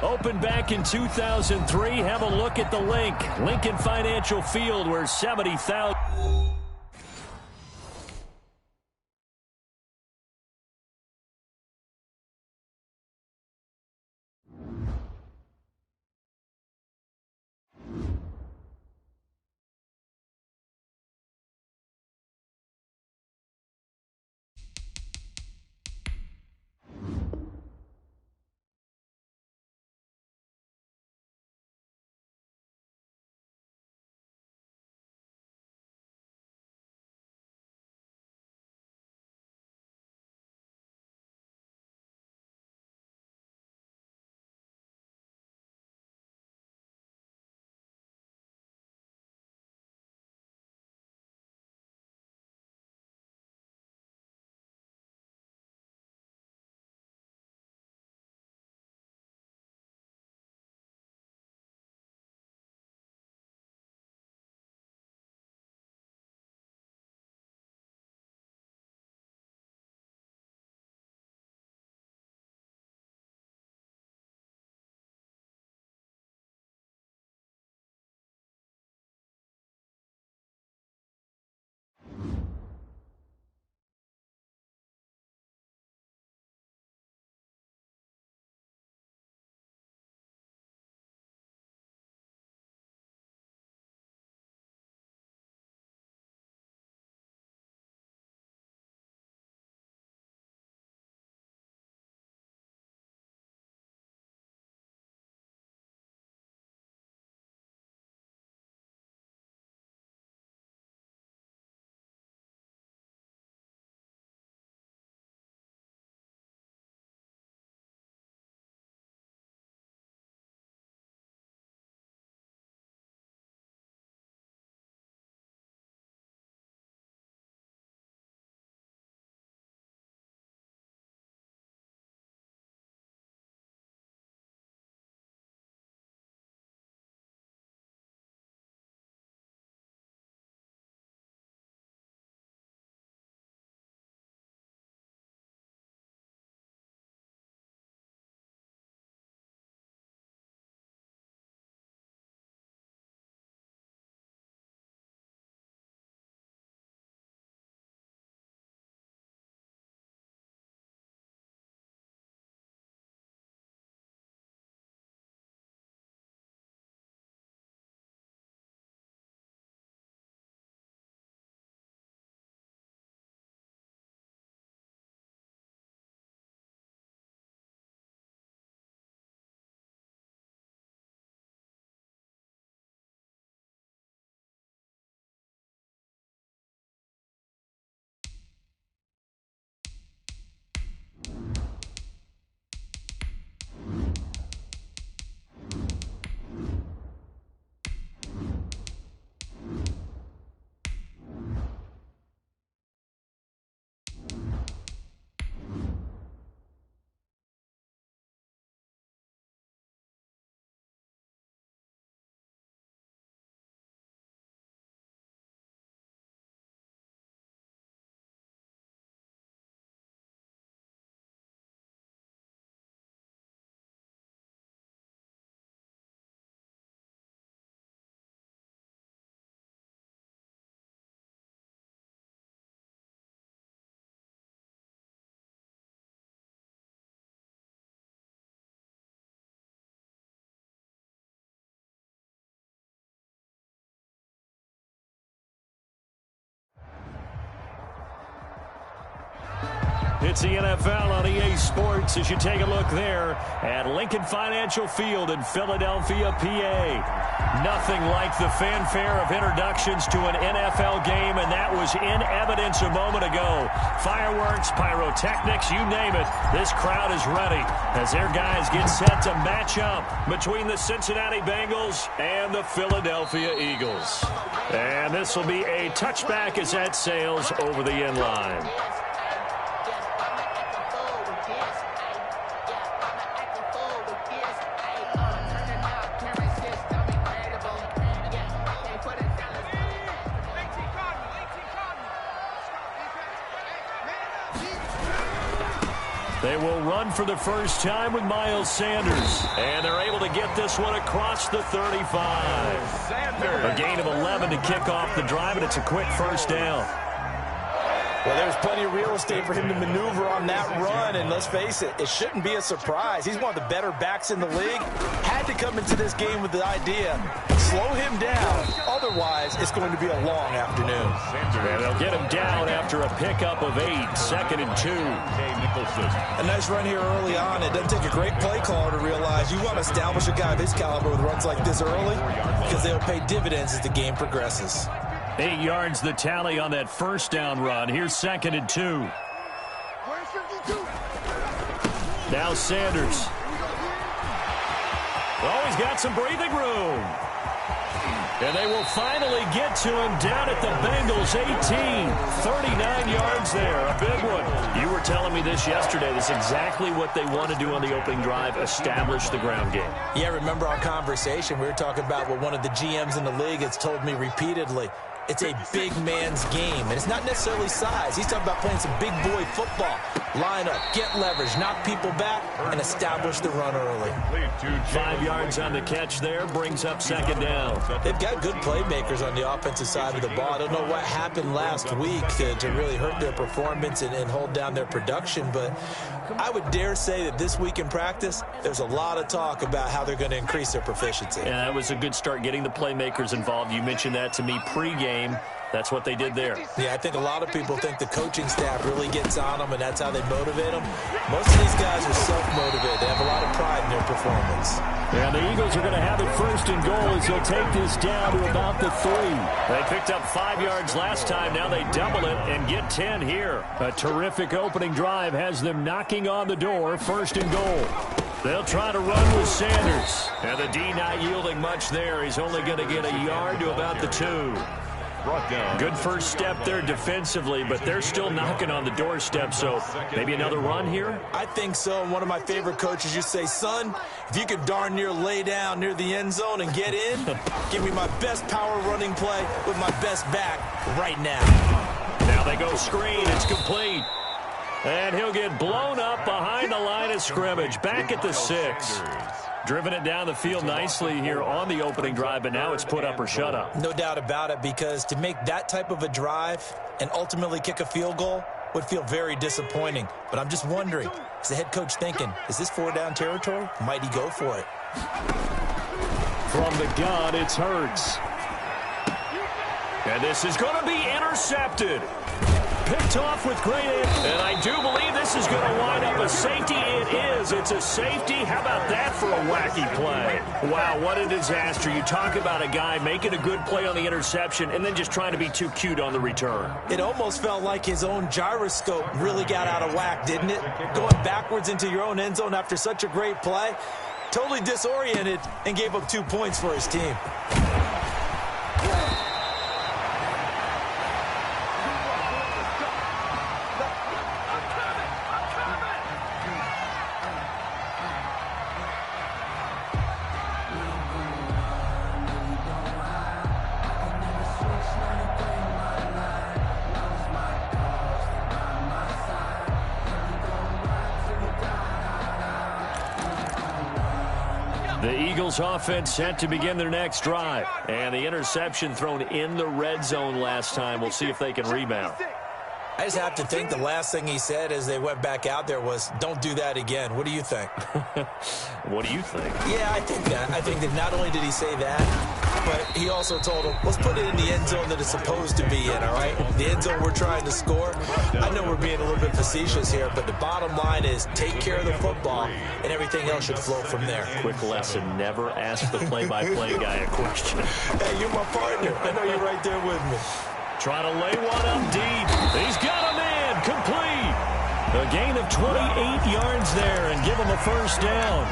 Opened back in 2003. Have a look at the link. Lincoln Financial Field, where 70,000... It's the NFL on EA Sports as you take a look there at Lincoln Financial Field in Philadelphia, PA. Nothing like the fanfare of introductions to an NFL game, and that was in evidence a moment ago. Fireworks, pyrotechnics, you name it. This crowd is ready as their guys get set to match up between the Cincinnati Bengals and the Philadelphia Eagles. And this will be a touchback as that sails over the end line. They will run for the first time with Miles Sanders. And they're able to get this one across the 35. A gain of 11 to kick off the drive, and it's a quick first down. Well, there's plenty of real estate for him to maneuver on that run, and let's face it, it shouldn't be a surprise. He's one of the better backs in the league. Had to come into this game with the idea, slow him down, otherwise it's going to be a long afternoon. And they'll get him down after a pickup of 8, 2nd and 2. A nice run here early on. It doesn't take a great play caller to realize you want to establish a guy of his caliber with runs like this early because they'll pay dividends as the game progresses. 8 yards the tally on that first down run. Here's 2nd and 2. Now Sanders. Oh, he's got some breathing room. And they will finally get to him down at the Bengals 18. 39 yards there, a big one. You were telling me this yesterday. This is exactly what they want to do on the opening drive, establish the ground game. Yeah, remember our conversation. We were talking about what one of the GMs in the league has told me repeatedly. It's a big man's game, and it's not necessarily size. He's talking about playing some big boy football. Line up, get leverage, knock people back, and establish the run early. 5 yards on the catch there, brings up 2nd down. They've got good playmakers on the offensive side of the ball. I don't know what happened last week to really hurt their performance and hold down their production, but I would dare say that this week in practice, there's a lot of talk about how they're going to increase their proficiency. Yeah, that was a good start, getting the playmakers involved. You mentioned that to me pregame. That's what they did there. Yeah, I think a lot of people think the coaching staff really gets on them, and that's how they motivate them. Most of these guys are self-motivated. They have a lot of pride in their performance. Yeah, the Eagles are going to have it 1st and goal as they'll take this down to about the 3. They picked up 5 yards last time. Now they double it and get 10 here. A terrific opening drive has them knocking on the door. 1st and goal. They'll try to run with Sanders. And the D not yielding much there. He's only going to get a yard to about the 2. Good first step there defensively, but they're still knocking on the doorstep, so maybe another run here? I think so. And one of my favorite coaches used to say, son, if you could darn near lay down near the end zone and get in, give me my best power running play with my best back right now. Now they go screen. It's complete. And he'll get blown up behind the line of scrimmage. Back at the 6. Driven it down the field nicely here on the opening drive, but now it's put up or shut up. No doubt about it, because to make that type of a drive and ultimately kick a field goal would feel very disappointing. But I'm just wondering, is the head coach thinking, is this 4-down territory? Might he go for it? From the gun, it's Hurts. And this is going to be intercepted. Picked off with great aim. And I do believe this is going to wind up a safety. It is. It's a safety. How about that for a wacky play? Wow, what a disaster. You talk about a guy making a good play on the interception and then just trying to be too cute on the return. It almost felt like his own gyroscope really got out of whack, didn't it? Going backwards into your own end zone after such a great play. Totally disoriented and gave up 2 points for his team. The Eagles offense set to begin their next drive. And the interception thrown in the red zone last time. We'll see if they can rebound. I just have to think the last thing he said as they went back out there was, don't do that again. What do you think? What do you think? Yeah, I think that. I think that not only did he say that, but he also told him, let's put it in the end zone that it's supposed to be in, all right? The end zone we're trying to score. I know we're being a little bit facetious here, but the bottom line is take care of the football, and everything else should flow from there. Quick lesson, never ask the play-by-play guy a question. Hey, you're my partner. I know you're right there with me. Trying to lay one up deep. He's got a man. Complete. A gain of 28 yards there and give him a first down.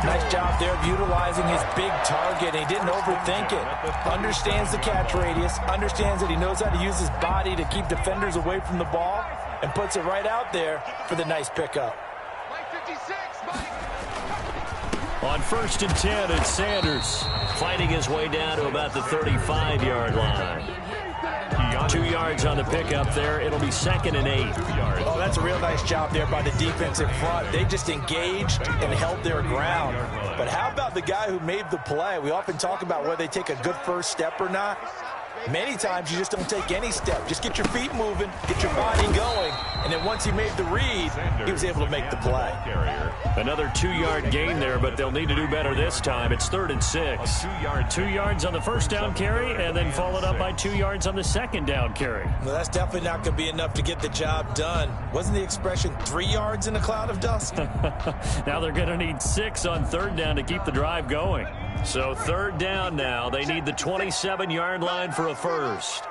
Nice job there of utilizing his big target. He didn't overthink it. Understands the catch radius. Understands that he knows how to use his body to keep defenders away from the ball. And puts it right out there for the nice pickup. On 1st and 10, it's Sanders fighting his way down to about the 35-yard line. 2 yards on the pickup there. It'll be 2nd and 8. 2 yards. Oh, that's a real nice job there by the defense in front. They just engaged and held their ground. But how about the guy who made the play? We often talk about whether they take a good first step or not. Many times you just don't take any step. Just get your feet moving, get your body going, and then once he made the read, he was able to make the play. Another 2-yard gain there, but they'll need to do better this time. It's 3rd and 6. 2 yards on the first down carry, and then followed up by 2 yards on the second down carry. Well, that's definitely not going to be enough to get the job done. Wasn't the expression 3 yards in a cloud of dust? Now they're going to need 6 on 3rd down to keep the drive going. So 3rd down now. They need the 27-yard line for a first.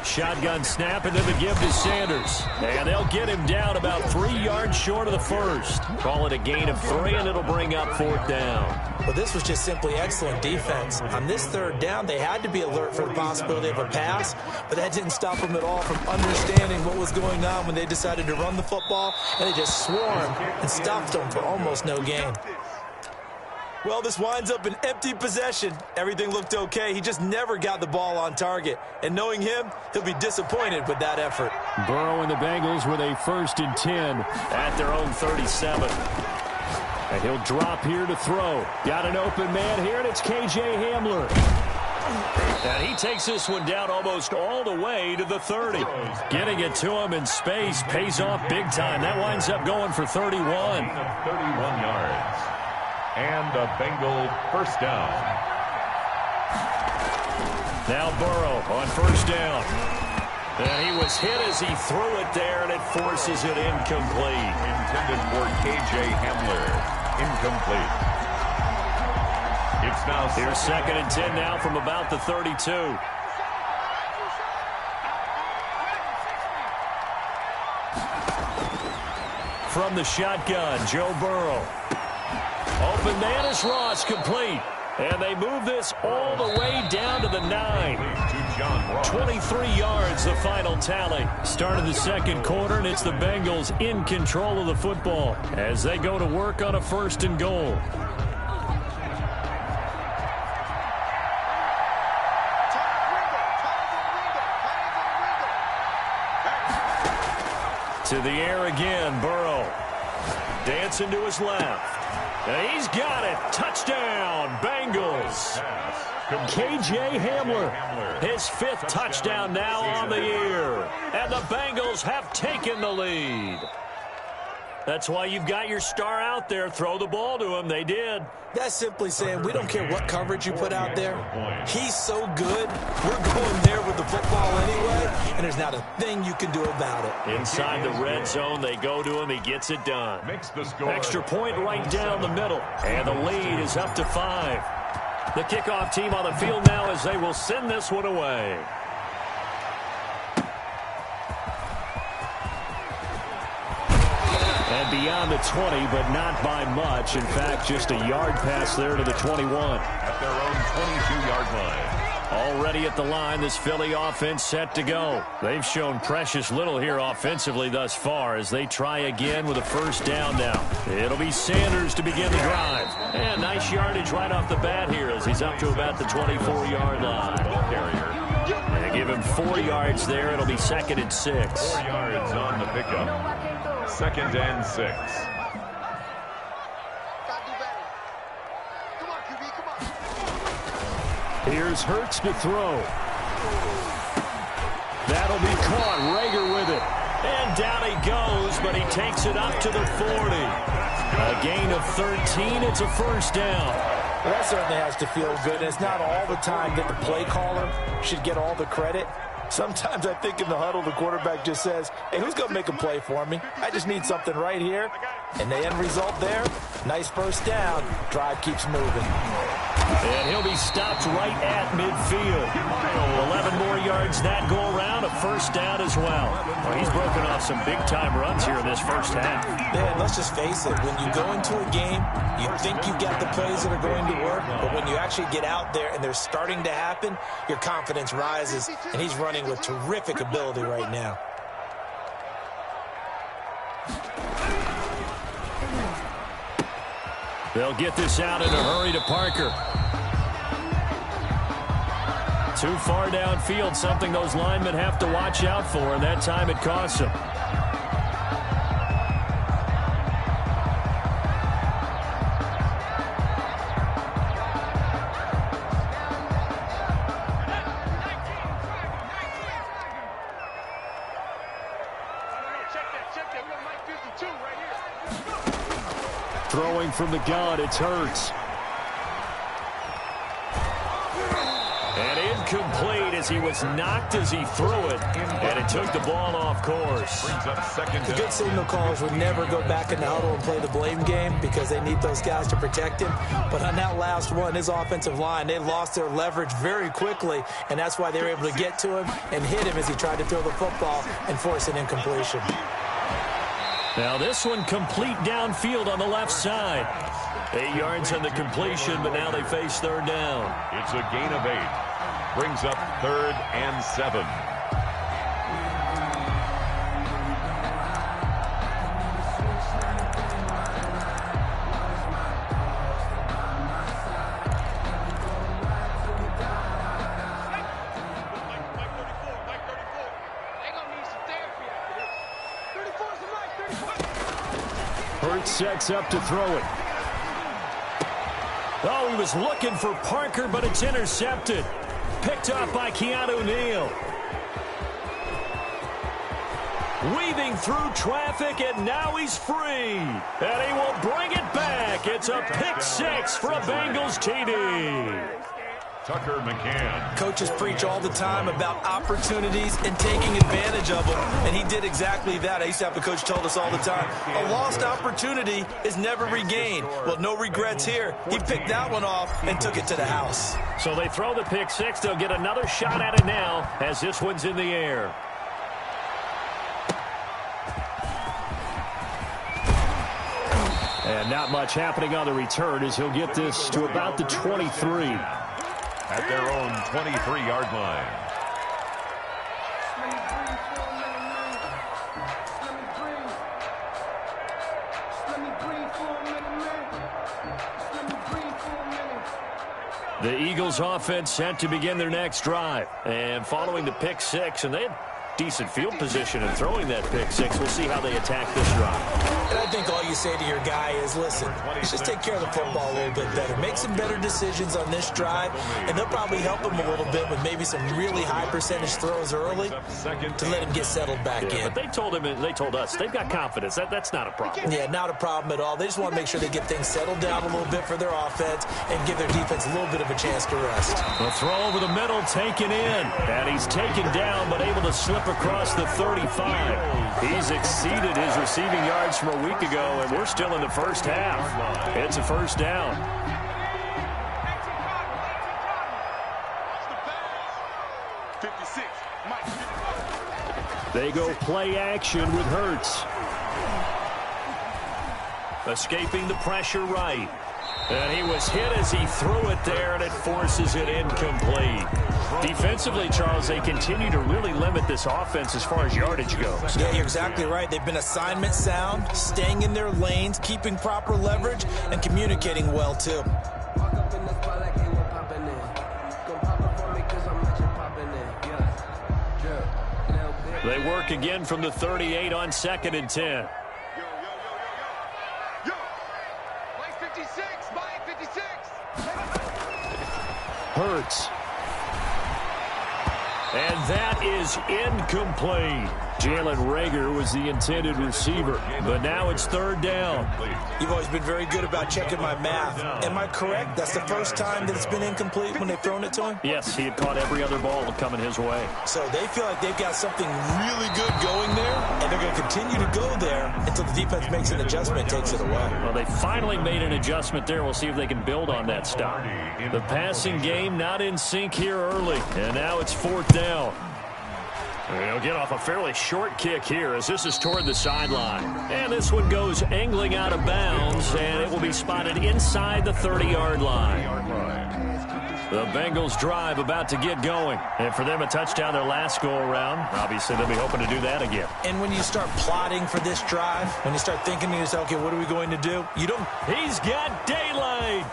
Shotgun snap, and then the give to Sanders. And they'll get him down about 3 yards short of the first. Call it a gain of 3, and it'll bring up 4th down. Well, this was just simply excellent defense. On this 3rd down, they had to be alert for the possibility of a pass, but that didn't stop them at all from understanding what was going on when they decided to run the football, and they just swarmed and stopped them for almost no gain. Well, this winds up an empty possession. Everything looked okay. He just never got the ball on target. And knowing him, he'll be disappointed with that effort. Burrow and the Bengals with a 1st and 10 at their own 37. And he'll drop here to throw. Got an open man here, and it's K.J. Hamler. And he takes this one down almost all the way to the 30. Getting it to him in space pays off big time. That winds up going for 31. 31 yards. And a Bengal first down. Now Burrow on 1st down. And he was hit as he threw it there, and it forces it incomplete. Intended for K.J. Hamler. Incomplete. It's now here's 2nd and 10 now from about the 32. From the shotgun, Joe Burrow. Open man is Ross, complete. And they move this all the way down to the 9. 23 yards, the final tally. Start of the 2nd quarter, and it's the Bengals in control of the football as they go to work on a 1st and goal. To the air again, Burrow. Dancing to his left. And he's got it. Touchdown, Bengals. K.J. Hamler, his 5th touchdown now on the year. And the Bengals have taken the lead. That's why you've got your star out there. Throw the ball to him. They did. That's simply saying we don't care what coverage you put out there. He's so good. We're going there with the football anyway, and there's not a thing you can do about it. Inside the red zone, they go to him. He gets it done. Extra point right down the middle, and the lead is up to 5. The kickoff team on the field now as they will send this one away. And beyond the 20, but not by much. In fact, just a yard pass there to the 21. At their own 22-yard line. Already at the line, this Philly offense set to go. They've shown precious little here offensively thus far as they try again with a 1st down now. It'll be Sanders to begin the drive. And nice yardage right off the bat here as he's up to about the 24-yard line. And give him 4 yards there. It'll be 2nd and 6. 4 yards on the pickup. 2nd and 6. Here's Hurts to throw. That'll be caught. Rager with it. And down he goes, but he takes it up to the 40. A gain of 13. It's a 1st down. Well, that certainly has to feel good. It's not all the time that the play caller should get all the credit. Sometimes I think in the huddle, the quarterback just says, hey, who's going to make a play for me? I just need something right here. And the end result there, nice 1st down. Drive keeps moving. And he'll be stopped right at midfield. 11 more yards that go around, a 1st down as well. He's broken off some big-time runs here in this 1st half. Yeah, let's just face it. When you go into a game, you think you get the plays that are going to work, but when you actually get out there and they're starting to happen, your confidence rises, and he's running with terrific ability right now. They'll get this out in a hurry to Parker. Too far downfield, something those linemen have to watch out for, and that time it costs them. Throwing from the gun, it's Hurts. And incomplete as he was knocked as he threw it. And it took the ball off course. The good signal callers would never go back in the huddle and play the blame game because they need those guys to protect him. But on that last one, his offensive line, they lost their leverage very quickly. And that's why they were able to get to him and hit him as he tried to throw the football and force an incompletion. Now this one complete downfield on the left side. 8 yards on the completion, but now they face third down. It's a gain of 8. Brings up 3rd and 7. Hurts sets up to throw it. Oh, he was looking for Parker, but it's intercepted. Picked up by Keanu Neal. Weaving through traffic, and now he's free. And he will bring it back. It's a pick six for a Bengals TD. Tucker McCann. Coaches preach all the time about opportunities and taking advantage of them, and he did exactly that. I used to have a coach told us all the time, a lost opportunity is never regained. Well, no regrets here. He picked that one off and took it to the house. So they throw the pick six. They'll get another shot at it now as this one's in the air. And not much happening on the return as he'll get this to about the 23. At their own 23-yard line. The Eagles offense set to begin their next drive. And following the pick six, and they had decent field position in throwing that pick six. We'll see how they attack this drive. And I think all you say to your guy is, listen, just take care of the football a little bit better. Make some better decisions on this drive, and they'll probably help him a little bit with maybe some really high percentage throws early to let him get settled back in. But they told us, they've got confidence. That's not a problem. Yeah, not a problem at all. They just want to make sure they get things settled down a little bit for their offense and give their defense a little bit of a chance to rest. The throw over the middle taken in, and he's taken down but able to slip across the 35. He's exceeded his receiving yards from a week ago, and we're still in the first half. It's a first down. They go play action with Hurts. Escaping the pressure right. And he was hit as he threw it there, and it forces it incomplete. Defensively, Charles, they continue to really limit this offense as far as yardage goes. Yeah, you're exactly right. They've been assignment sound, staying in their lanes, keeping proper leverage, and communicating well, too. They work again from the 38 on 2nd and 10. Hurts. And that is incomplete. Jalen Reagor was the intended receiver, but now it's third down. You've always been very good about checking my math. Am I correct? That's the first time that it's been incomplete when they've thrown it to him? Yes, he had caught every other ball coming his way. So they feel like they've got something really good going there, and they're going to continue to go there until the defense makes an adjustment and takes it away. Well, they finally made an adjustment there. We'll see if they can build on that stop. The passing game not in sync here early, and now it's fourth down. They'll get off a fairly short kick here as this is toward the sideline. And this one goes angling out of bounds, and it will be spotted inside the 30-yard line. The Bengals drive about to get going. And for them, a touchdown their last go-around. Obviously, they'll be hoping to do that again. And when you start plotting for this drive, when you start thinking to yourself, okay, what are we going to do? You don't. He's got daylight.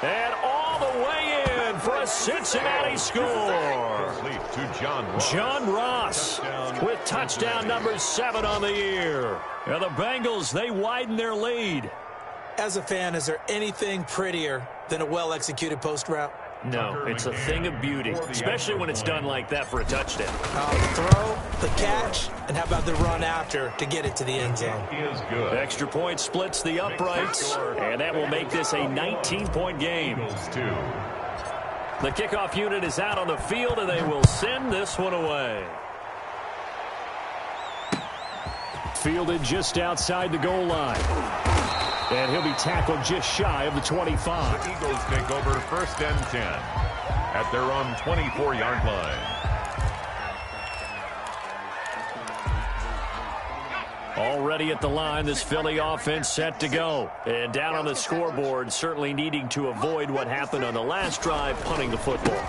And all the way in for a Cincinnati score. To John Ross. John Ross with touchdown number 7 on the year. And the Bengals, they widen their lead. As a fan, is there anything prettier than a well-executed post route? No, it's a thing of beauty, especially when it's done like that for a touchdown. The throw, the catch, and how about the run after to get it to the end zone? Extra point splits the uprights, and that will make this a 19-point game. The kickoff unit is out on the field, and they will send this one away. Fielded just outside the goal line. And he'll be tackled just shy of the 25. The Eagles take over 1st and 10 at their own 24-yard line. Already at the line, this Philly offense set to go. And down on the scoreboard, certainly needing to avoid what happened on the last drive, punting the football.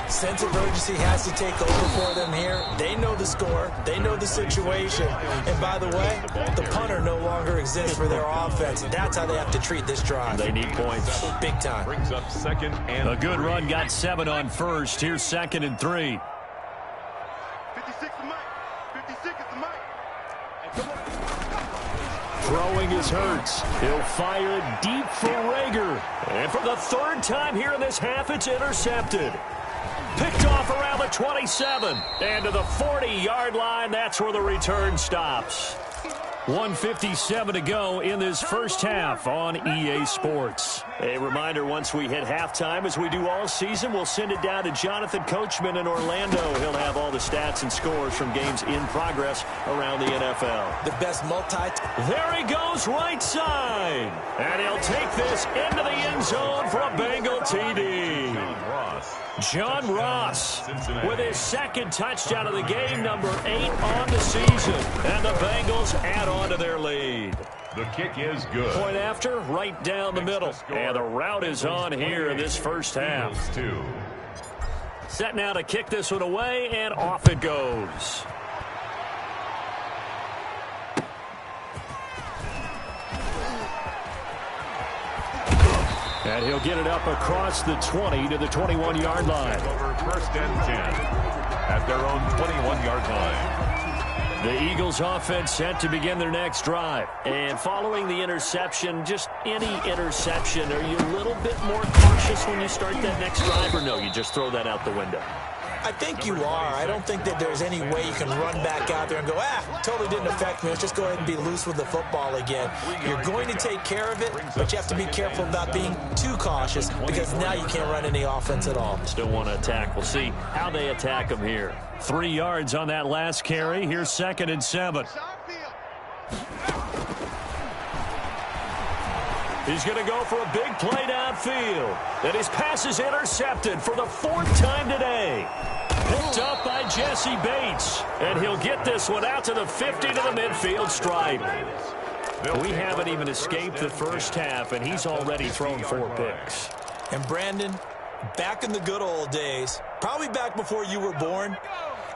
Sense of urgency has to take over for them here. They know the score. They know the situation. And by the way, the punter no longer exists for their offense. That's how they have to treat this drive. They need points. Big time. Brings up 2nd and a good run got 7 on first. Here's 2nd and 3. 56 to Mike. 56 to Mike. Throwing is Hurts. He'll fire it deep for Rager. And for the 3rd time here in this half, it's intercepted. Picked off around the 27. And to the 40-yard line, that's where the return stops. 1:57 to go in this first half on EA Sports. A reminder, once we hit halftime, as we do all season, we'll send it down to Jonathan Coachman in Orlando. He'll have all the stats and scores from games in progress around the NFL. The best There he goes, right side. And he'll take this into the end zone for a Bengal TD. John Ross with his 2nd touchdown of the game, number 8 on the season. And the Bengals add on to their lead. the kick is good. Point after, right down the middle. And the route is on here in this first half. Set now to kick this one away, and off it goes. And he'll get it up across the 20 to the 21-yard line. Over 1st and 10 at their own 21-yard line. The Eagles offense set to begin their next drive. And following the interception, just any interception, are you a little bit more cautious when you start that next drive, or no, you just throw that out the window? I think you are. I don't think that there's any way you can run back out there and go, totally didn't affect me. Let's just go ahead and be loose with the football again. You're going to take care of it, but you have to be careful about being too cautious because now you can't run any offense at all. Still want to attack. We'll see how they attack them here. 3 yards on that last carry. Here's 2nd and 7. He's going to go for a big play downfield. And his pass is intercepted for the 4th time today. Picked up by Jesse Bates. And he'll get this one out to the 50 to the midfield stripe. We haven't even escaped the first half, and he's already thrown 4 picks. And Brandon, back in the good old days, probably back before you were born,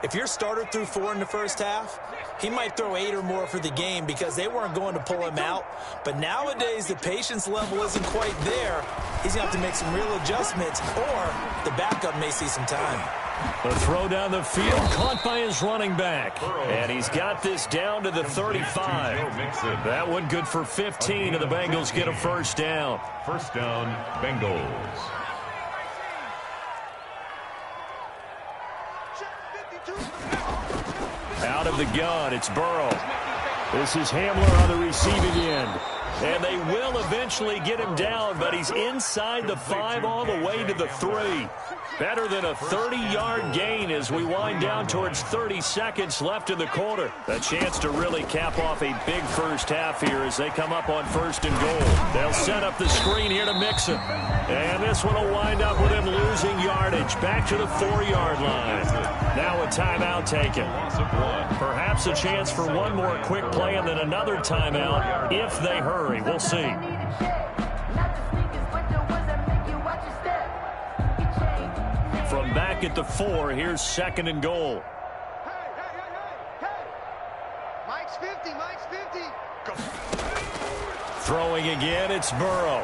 if your starter threw 4 in the first half, he might throw 8 or more for the game because they weren't going to pull him out. But nowadays, the patience level isn't quite there. He's going to have to make some real adjustments, or the backup may see some time. The throw down the field, caught by his running back. And he's got this down to the 35. That one good for 15, and the Bengals get a first down. First down, Bengals. Out of the gun, it's Burrow. This is Hamler on the receiving end. And they will eventually get him down, but he's inside the 5 all the way to the 3. Better than a 30-yard gain as we wind down towards 30 seconds left in the quarter. A chance to really cap off a big first half here as they come up on 1st and goal. They'll set up the screen here to mix it. And this one will wind up with him losing yardage back to the 4-yard line. Now a timeout taken. Perhaps a chance for one more quick play and then another timeout if they hurry. We'll see. From back at the 4, here's 2nd and goal. Hey. Mike's 50, Mike's 50. Go. Throwing again, it's Burrow.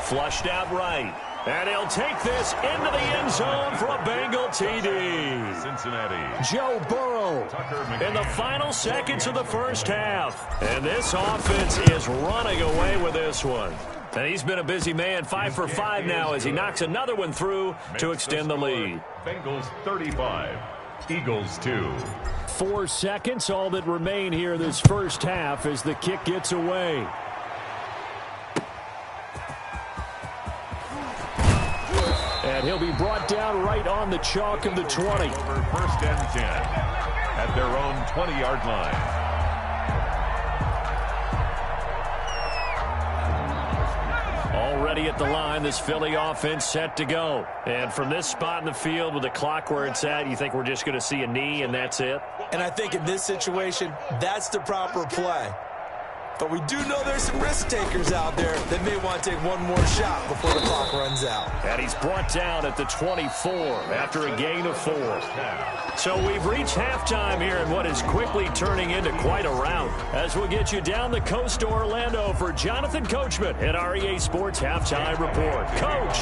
Flushed out right. And he'll take this into the end zone for a Bengal TD. Cincinnati. Joe Burrow in the final seconds of the first half. And this offense is running away with this one. And he's been a busy man, 5 for 5 now as he knocks another one through to extend the lead. Bengals 35, Eagles 2. 4 seconds, all that remain here this first half as the kick gets away. And he'll be brought down right on the chalk of the 20. Over first and 10 at their own 20-yard line. Already at the line, this Philly offense set to go. And from this spot in the field with the clock where it's at, you think we're just going to see a knee and that's it? And I think in this situation, that's the proper play. But we do know there's some risk takers out there that may want to take one more shot before the clock runs out. And he's brought down at the 24 after a gain of 4. So we've reached halftime here in what is quickly turning into quite a rout. As we'll get you down the coast to Orlando for Jonathan Coachman at REA Sports Halftime Report. Coach!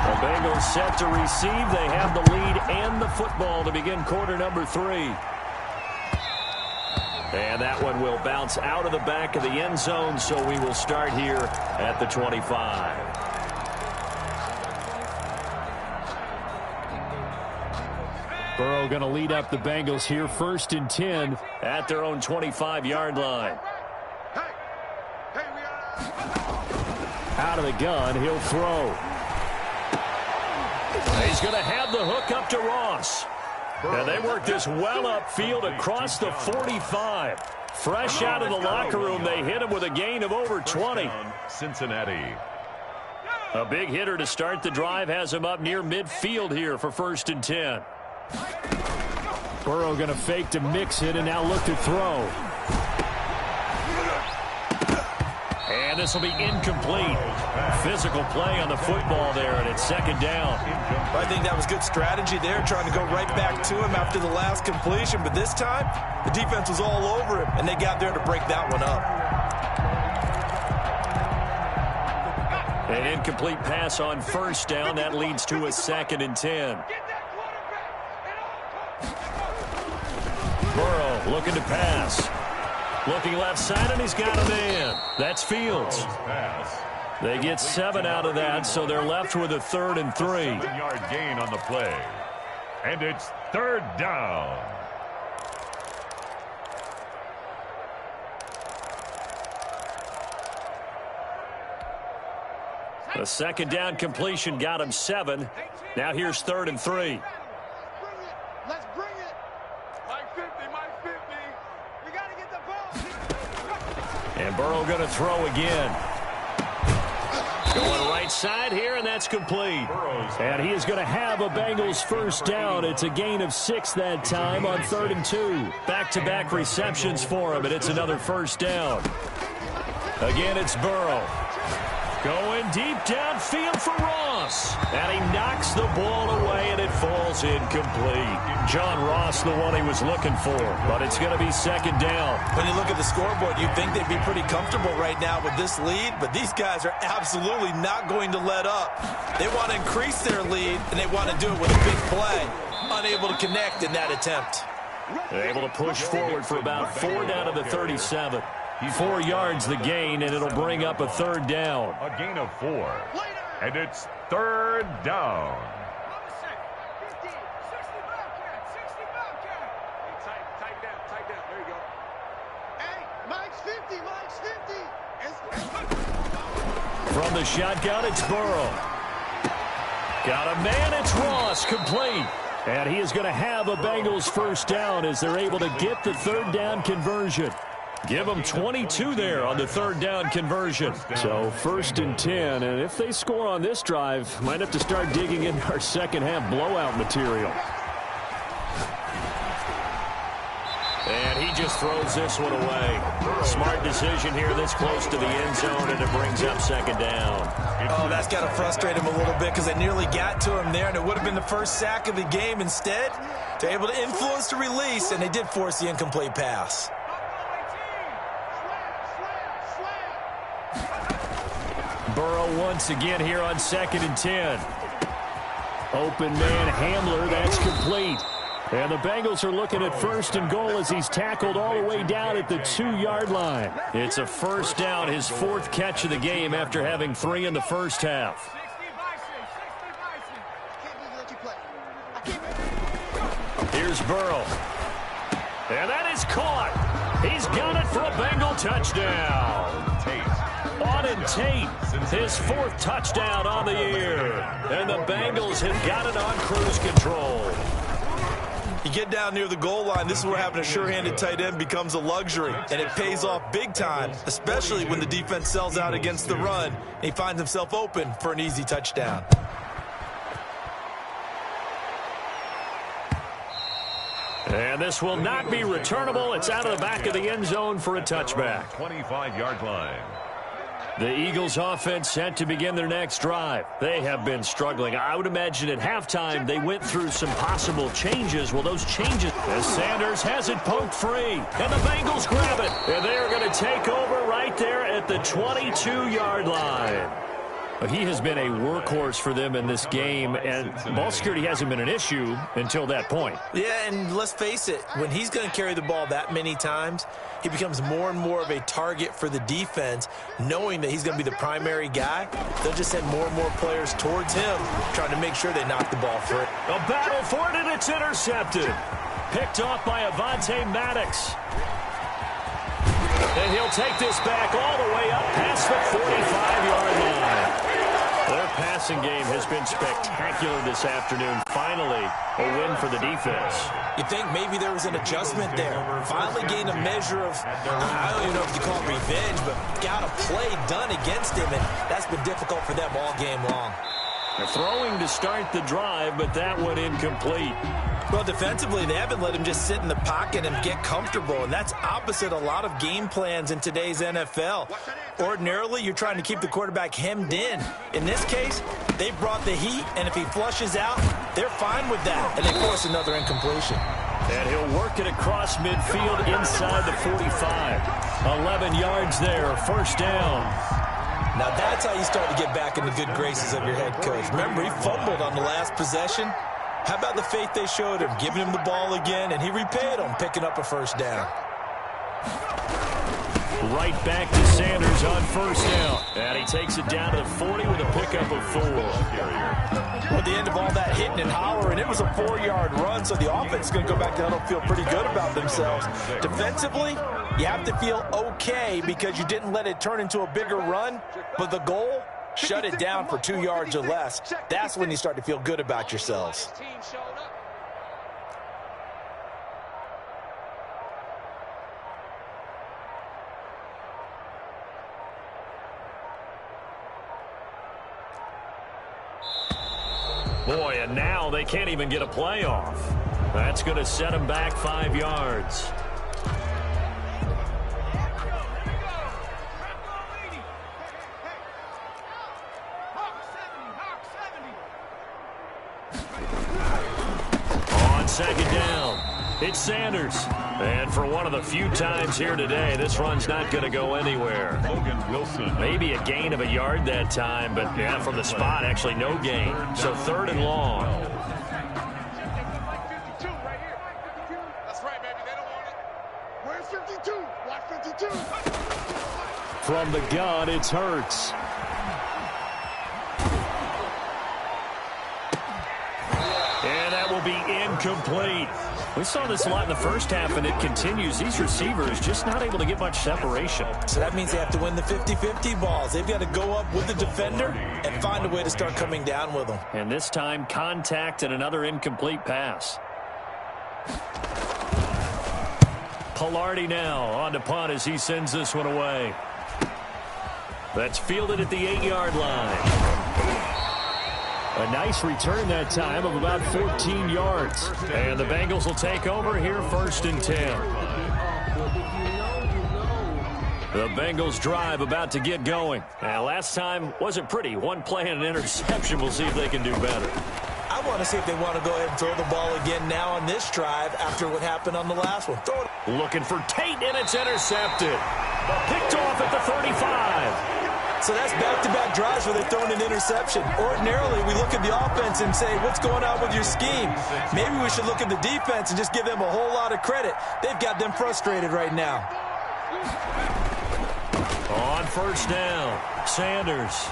The Bengals set to receive. They have the lead and the football to begin quarter number 3. And that one will bounce out of the back of the end zone, so we will start here at the 25. Burrow going to lead up the Bengals here, 1st and 10 at their own 25-yard line. Out of the gun, he'll throw. He's going to have the hook up to Ross. And they work this well upfield across the 45. Fresh out of the locker room, they hit him with a gain of over 20. Cincinnati. A big hitter to start the drive has him up near midfield here for 1st and 10. Burrow going to fake to mix it and now look to throw. And this will be incomplete. Physical play on the football there, and it's 2nd down. I think that was good strategy there, trying to go right back to him after the last completion. But this time, the defense was all over him, and they got there to break that one up. An incomplete pass on 1st down. That leads to a 2nd and 10. Burrow looking to pass. Looking left side, and he's got a man. That's Fields. They get 7 out of that, so they're left with a 3rd and 3. 7-yard gain on the play. And it's 3rd down. The 2nd down completion got him 7. Now here's 3rd and 3. Let's bring it. Mike 50, Mike 50. We got to get the ball. And Burrow going to throw again. Going right side here, and that's complete. And he is going to have a Bengals 1st down. It's a gain of 6 that time on 3rd and 2. Back-to-back receptions for him, and it's another 1st down. Again, it's Burrow. Going deep downfield for Ross. And he knocks the ball away, and it falls incomplete. John Ross, the one he was looking for, but it's going to be 2nd down. When you look at the scoreboard, you'd think they'd be pretty comfortable right now with this lead, but these guys are absolutely not going to let up. They want to increase their lead, and they want to do it with a big play. Unable to connect in that attempt. They're able to push forward for about 4 down to the 37. 4 yards the gain, and it'll bring up a 3rd down. A gain of 4. And it's 3rd down. Tight down. There you go. Hey, Mike's 50, Mike's 50. From the shotgun, it's Burrow. Got a man, it's Ross, complete. And he is going to have a Bengals 1st down as they're able to get the 3rd down conversion. Give them 22 there on the 3rd down conversion. So 1st and 10, and if they score on this drive, might have to start digging in our 2nd half blowout material. And he just throws this one away. Smart decision here this close to the end zone, and it brings up 2nd down. Oh, that's got to frustrate him a little bit because they nearly got to him there, and it would have been the first sack of the game. Instead, they're able to influence the release, and they did force the incomplete pass. Burrow once again here on 2nd and 10. Open man Hamler, that's complete. And the Bengals are looking at 1st and goal as he's tackled all the way down at the 2-yard line. It's a first down, his 4th catch of the game after having 3 in the first half. Here's Burrow. And that is caught. He's got it for a Bengal touchdown. Auden Tate, his 4th touchdown on the year. And the Bengals have got it on cruise control. You get down near the goal line, this is where having a sure-handed tight end becomes a luxury, and it pays off big time, especially when the defense sells out against the run, and he finds himself open for an easy touchdown. And this will not be returnable. It's out of the back of the end zone for a touchback. 25-yard line. The Eagles offense set to begin their next drive. They have been struggling. I would imagine at halftime they went through some possible changes. Well, those changes, as Sanders has it poked free, and the Bengals grab it. And they are going to take over right there at the 22-yard line. He has been a workhorse for them in this game, and ball security hasn't been an issue until that point. Yeah, and let's face it, when he's going to carry the ball that many times, he becomes more and more of a target for the defense, knowing that he's going to be the primary guy. They'll just send more and more players towards him, trying to make sure they knock the ball free. A battle for it, and it's intercepted. Picked off by Avonte Maddox. And he'll take this back all the way up past the 45-yard line. Their passing game has been spectacular this afternoon. Finally, a win for the defense. You think maybe there was an adjustment there. Finally gained a measure of, I don't even know if you call it revenge, but got a play done against him, and that's been difficult for them all game long. They're throwing to start the drive, but that one incomplete. Well, defensively, they haven't let him just sit in the pocket and get comfortable, and that's opposite a lot of game plans in today's NFL. Ordinarily, you're trying to keep the quarterback hemmed in. In this case, they brought the heat, and if he flushes out, they're fine with that, and they force another incompletion. And he'll work it across midfield inside the 45. 11 yards there, first down. Now that's how you start to get back in the good graces of your head coach. Remember, he fumbled on the last possession. How about the faith they showed him, giving him the ball again, and he repaid them, picking up a first down. Right back to Sanders on first down. And he takes it down to the 40 with a pickup of 4. At the end of all that hitting and hollering, it was a 4-yard run, so the offense is going to go back down and feel pretty good about themselves. Defensively, you have to feel okay because you didn't let it turn into a bigger run, but the goal, shut it down for 2 yards or less. That's when you start to feel good about yourselves. Boy, and now they can't even get a play off. That's going to set them back 5 yards. On second down, it's Sanders. And for one of the few times here today, this run's not going to go anywhere. Maybe a gain of a yard that time, but yeah, from the spot, actually no gain. So 3rd and long. That's right, baby. They don't want it. Where's 52? Watch 52. From the gun, it's Hurts. And that will be incomplete. We saw this a lot in the first half, and it continues. These receivers just not able to get much separation. So that means they have to win the 50-50 balls. They've got to go up with the defender and find a way to start coming down with them. And this time, contact and another incomplete pass. Pilardi now on to punt as he sends this one away. That's fielded at the 8-yard line. A nice return that time of about 14 yards. And the Bengals will take over here 1st and 10. The Bengals drive about to get going. Now, last time wasn't pretty. One play and an interception. We'll see if they can do better. I want to see if they want to go ahead and throw the ball again now on this drive after what happened on the last one. Throw it. Looking for Tate, and it's intercepted. Picked off at the 35. So that's back-to-back drives where they've thrown an interception. Ordinarily, we look at the offense and say, what's going on with your scheme? Maybe we should look at the defense and just give them a whole lot of credit. They've got them frustrated right now. On first down, Sanders.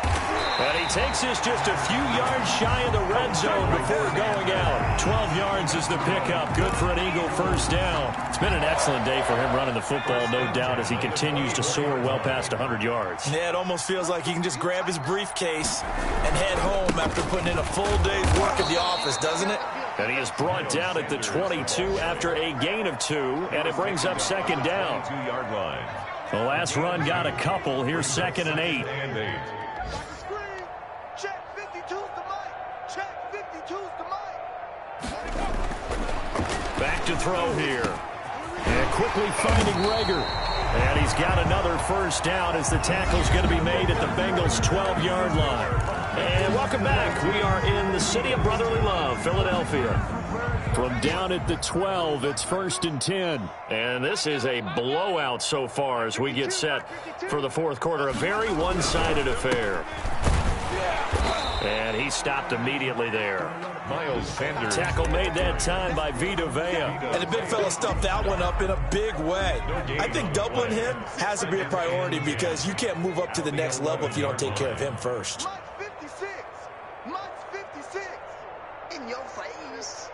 And he takes this just a few yards shy of the red zone before going out. 12 yards is the pickup. Good for an Eagle first down. It's been an excellent day for him running the football, no doubt, as he continues to soar well past 100 yards. Yeah, it almost feels like he can just grab his briefcase and head home after putting in a full day's work at the office, doesn't it? And he is brought down at the 22 after a gain of 2, and it brings up second down. 2-yard line. The last run got a couple. Here's 2nd and 8. Check 52's the mic. Check 52's the mic. Back to throw here. And quickly finding Rager. And he's got another first down as the tackle's going to be made at the Bengals' 12-yard line. And welcome back. We are in the city of brotherly love, Philadelphia. From down at the 12, it's 1st and 10. And this is a blowout so far as we get set for the fourth quarter. A very one-sided affair. And he stopped immediately there. Miles Sanders. Tackle made that time by Vita Vea. And the big fella stuffed that one up in a big way. I think doubling him has to be a priority because you can't move up to the next level if you don't take care of him first. Mike's 56. Mike's 56. In your face.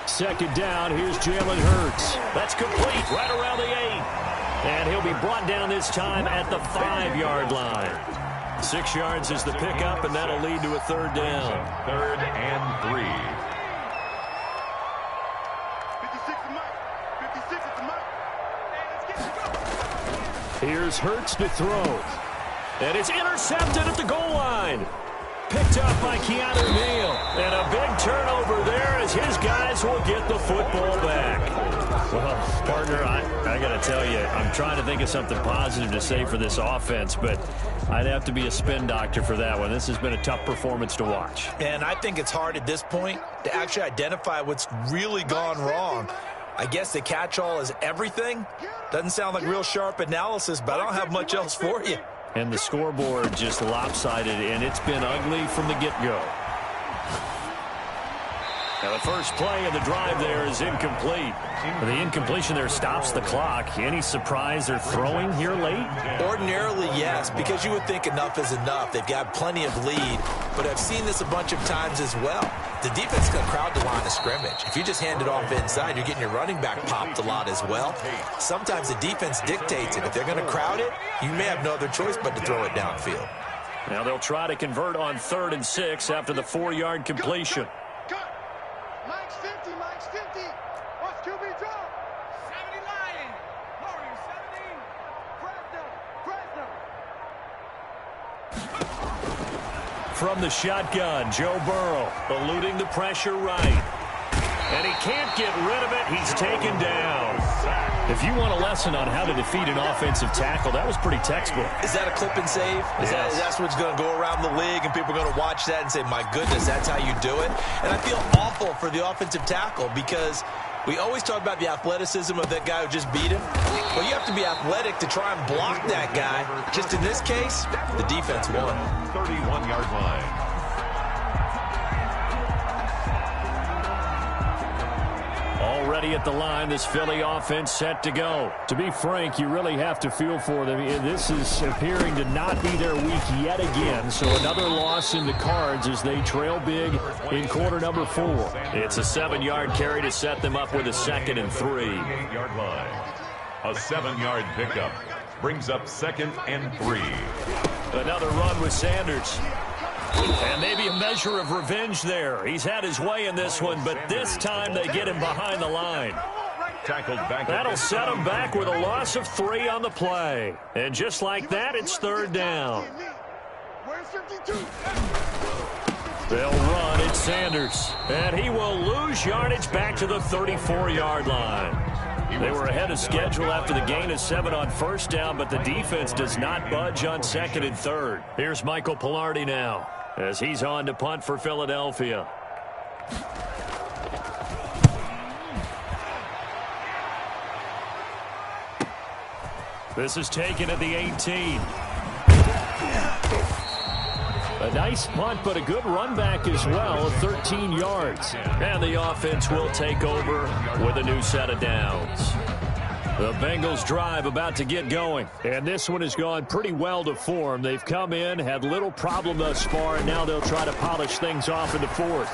Second down, here's Jalen Hurts. That's complete, right around the 8. And he'll be brought down this time at the 5-yard line. 6 yards is the pickup, and that'll lead to a 3rd down. 3rd and 3. 56 is Mike. 56 is Mike. Hey, let's get it. Here's Hurts to throw. And it's intercepted at the goal line. Picked up by Keanu Neal. And a big turnover there as his guys will get the football back. Well, partner, I got to tell you, I'm trying to think of something positive to say for this offense, but I'd have to be a spin doctor for that one. This has been a tough performance to watch. And I think it's hard at this point to actually identify what's really gone wrong. I guess the catch-all is everything. Doesn't sound like real sharp analysis, but I don't have much else for you. And the scoreboard just lopsided, and it's been ugly from the get-go. Now the first play of the drive there is incomplete. The incompletion there stops the clock. Any surprise they're throwing here late? Ordinarily, yes, because you would think enough is enough. They've got plenty of lead, but I've seen this a bunch of times as well. The defense is going to crowd the line of scrimmage. If you just hand it off inside, you're getting your running back popped a lot as well. Sometimes the defense dictates it. If they're going to crowd it, you may have no other choice but to throw it downfield. Now they'll try to convert on 3rd and 6 after the 4-yard completion. Mike's 50. Mike's 50. What's QB drop? 70 Lion. Warrior 70. Fresno. From the shotgun, Joe Burrow eluding the pressure right. And he can't get rid of it. He's taken down. If you want a lesson on how to defeat an offensive tackle, that was pretty textbook. Is that a clip and save? That's what's going to go around the league, and people are going to watch that and say, my goodness, that's how you do it? And I feel awful for the offensive tackle because we always talk about the athleticism of that guy who just beat him. Well, you have to be athletic to try and block that guy. Just in this case, the defense won. 31-yard line. Already at the line, this Philly offense set to go. To be frank, you really have to feel for them. This is appearing to not be their week yet again. So another loss in the cards as they trail big in quarter number 4. It's a 7-yard carry to set them up with a 2nd and 3. 8-yard line. A 7-yard pickup brings up 2nd and 3. Another run with Sanders. And maybe a measure of revenge there. He's had his way in this one, but this time they get him behind the line. Tackled back. That'll set him back with a loss of 3 on the play. And just like that, it's 3rd down. Where's 52? They'll run. It's Sanders. And he will lose yardage back to the 34-yard line. They were ahead of schedule after the gain of 7 on first down, but the defense does not budge on 2nd and 3rd. Here's Michael Pilardi now as he's on to punt for Philadelphia. This is taken at the 18. A nice punt, but a good run back as well, 13 yards. And the offense will take over with a new set of downs. The Bengals drive about to get going. And this one has gone pretty well to form. They've come in, had little problem thus far, and now they'll try to polish things off in the fourth.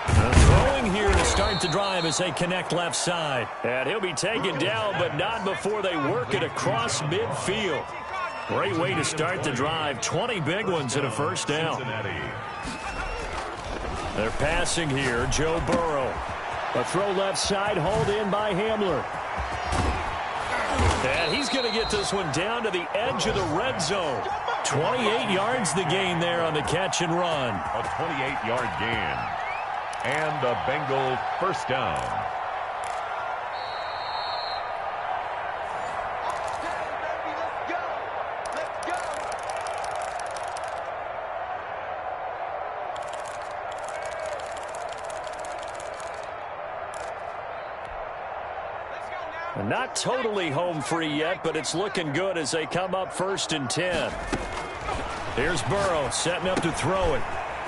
Throwing here to start the drive as they connect left side. And he'll be taken down, but not before they work it across midfield. Great way to start the drive. 20 big ones and a first down. They're passing here. Joe Burrow. A throw left side, hauled in by Hamler. And he's going to get this one down to the edge of the red zone. 28 yards the gain there on the catch and run. A 28-yard gain. And a Bengal first down. Not totally home free yet, but it's looking good as they come up 1st and 10. Here's Burrow setting up to throw it.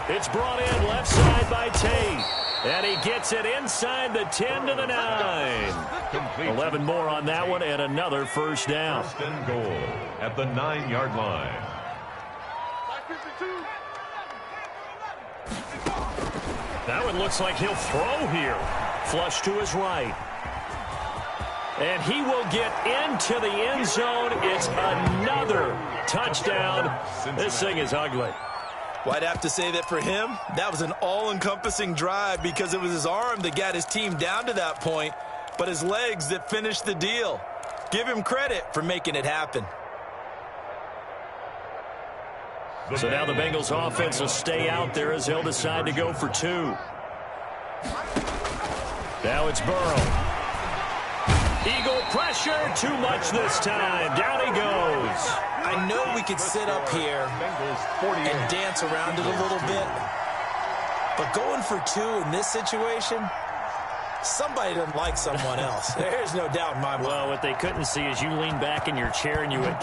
It's brought in left side by Tate. And he gets it inside the 10 to the 9. 11 more on that one and another first down. First and goal at the 9-yard line. That one looks like he'll throw here. Flush to his right. And he will get into the end zone. It's another touchdown. This thing is ugly. Well, I'd have to say that for him, that was an all-encompassing drive because it was his arm that got his team down to that point, but his legs that finished the deal. Give him credit for making it happen. So now the Bengals offense will stay out there as they'll decide to go for 2. Now it's Burrow. Eagle pressure, too much this time. Down he goes. I know we could sit up here and dance around it a little bit, but going for 2 in this situation, somebody doesn't like someone else. There's no doubt in my mind. Well, what they couldn't see is you lean back in your chair and you went,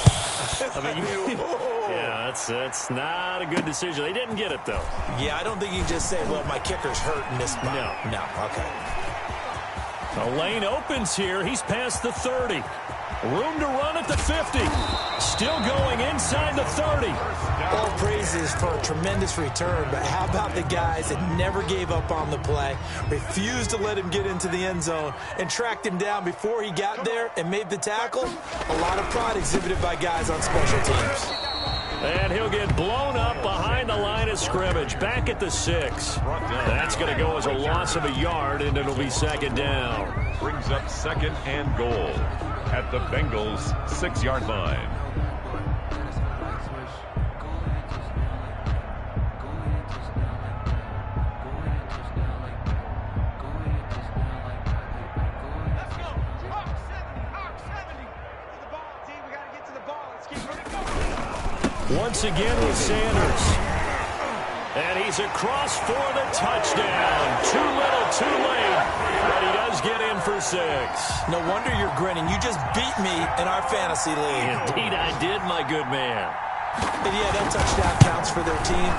yeah, that's not a good decision. They didn't get it, though. Yeah, I don't think you can just say, well, my kicker's hurt in this spot. No, okay. The lane opens here. He's past the 30. Room to run at the 50. Still going inside the 30. All praises for a tremendous return, but how about the guys that never gave up on the play, refused to let him get into the end zone, and tracked him down before he got there and made the tackle? A lot of pride exhibited by guys on special teams. And he'll get blown up behind the line of scrimmage. Back at the 6. That's going to go as a loss of a yard, and it'll be 2nd down. Brings up 2nd and goal at the Bengals' 6-yard line. Once again with Sanders. And he's across for the touchdown. Too little, too late. But he does get in for 6. No wonder you're grinning. You just beat me in our fantasy league. Indeed I did, my good man. And yeah, that touchdown counts for their team,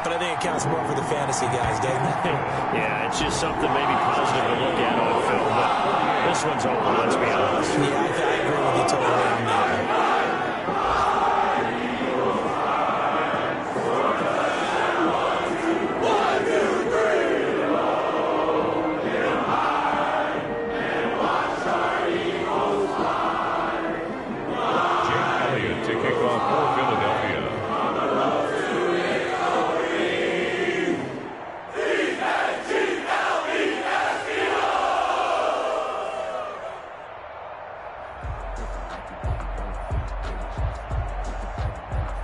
but I think it counts more for the fantasy guys, doesn't it? Yeah, it's just something maybe positive to look at on film. But this one's over, let's be honest. Yeah, I agree with you totally on that.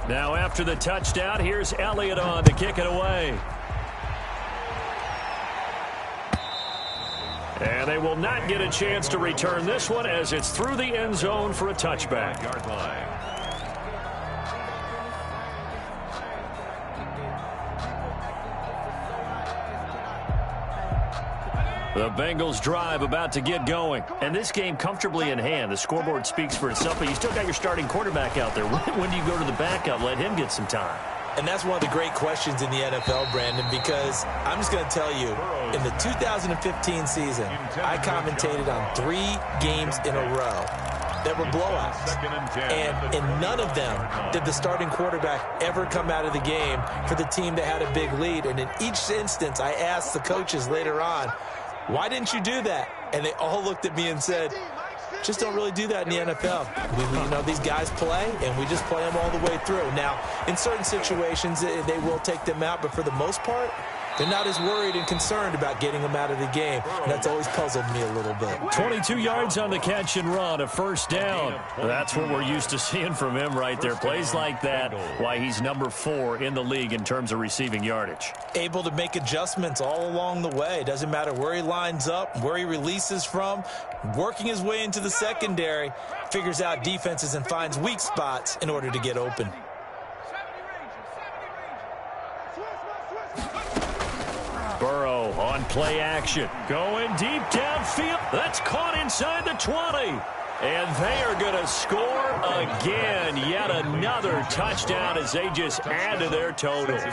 Now after the touchdown, here's Elliott on to kick it away. And they will not get a chance to return this one as it's through the end zone for a touchback. Yard line. The Bengals drive about to get going. And this game comfortably in hand. The scoreboard speaks for itself, but you still got your starting quarterback out there. When do you go to the backup? Let him get some time. And that's one of the great questions in the NFL, Brandon, because I'm just going to tell you, in the 2015 season, I commentated on 3 games in a row that were blowouts. And in none of them did the starting quarterback ever come out of the game for the team that had a big lead. And in each instance, I asked the coaches later on, why didn't you do that? And they all looked at me and said, just don't really do that in the NFL. These guys play, and we just play them all the way through. Now, in certain situations, they will take them out, but for the most part, they're not as worried and concerned about getting them out of the game. And that's always puzzled me a little bit. 22 yards on the catch and run, a first down. That's what we're used to seeing from him right there. Plays like that, why he's number 4 in the league in terms of receiving yardage. Able to make adjustments all along the way. Doesn't matter where he lines up, where he releases from. Working his way into the secondary, figures out defenses and finds weak spots in order to get open. Burrow on play action. Going deep downfield. That's caught inside the 20. And they are going to score again. Yet another touchdown as they just add to their totals.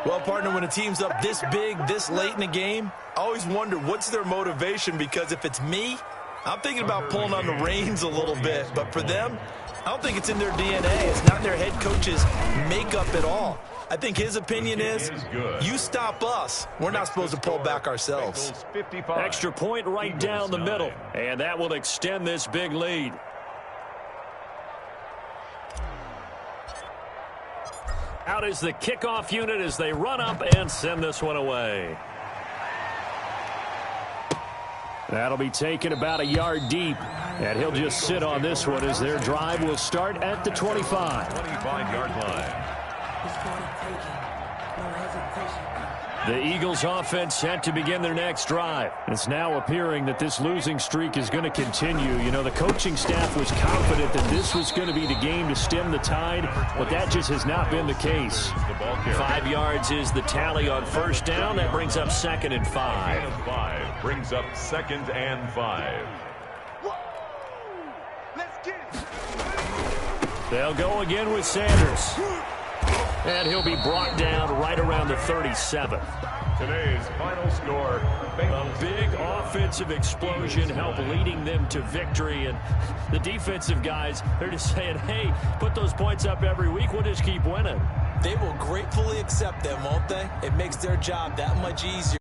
Well, partner, when a team's up this big, this late in the game, I always wonder what's their motivation, because if it's me, I'm thinking about pulling on the reins a little bit. But for them, I don't think it's in their DNA. It's not in their head coach's makeup at all. I think his opinion is, you stop us, we're not supposed to pull back ourselves. Extra point right down the middle, and that will extend this big lead. Out is the kickoff unit as they run up and send this one away. That'll be taken about a yard deep, and he'll just sit on this one as their drive will start at the 25. 25-yard line. The Eagles offense set to begin their next drive. It's now appearing that this losing streak is going to continue. You know, the coaching staff was confident that this was going to be the game to stem the tide, but that just has not been the case. 5 yards is the tally on first down. That brings up 2nd and 5. Brings up 2nd and 5. Let's get it. They'll go again with Sanders. And he'll be brought down right around the 37. Today's final score. A big offensive explosion helped leading them to victory. And the defensive guys, they're just saying, hey, put those points up every week. We'll just keep winning. They will gratefully accept them, won't they? It makes their job that much easier.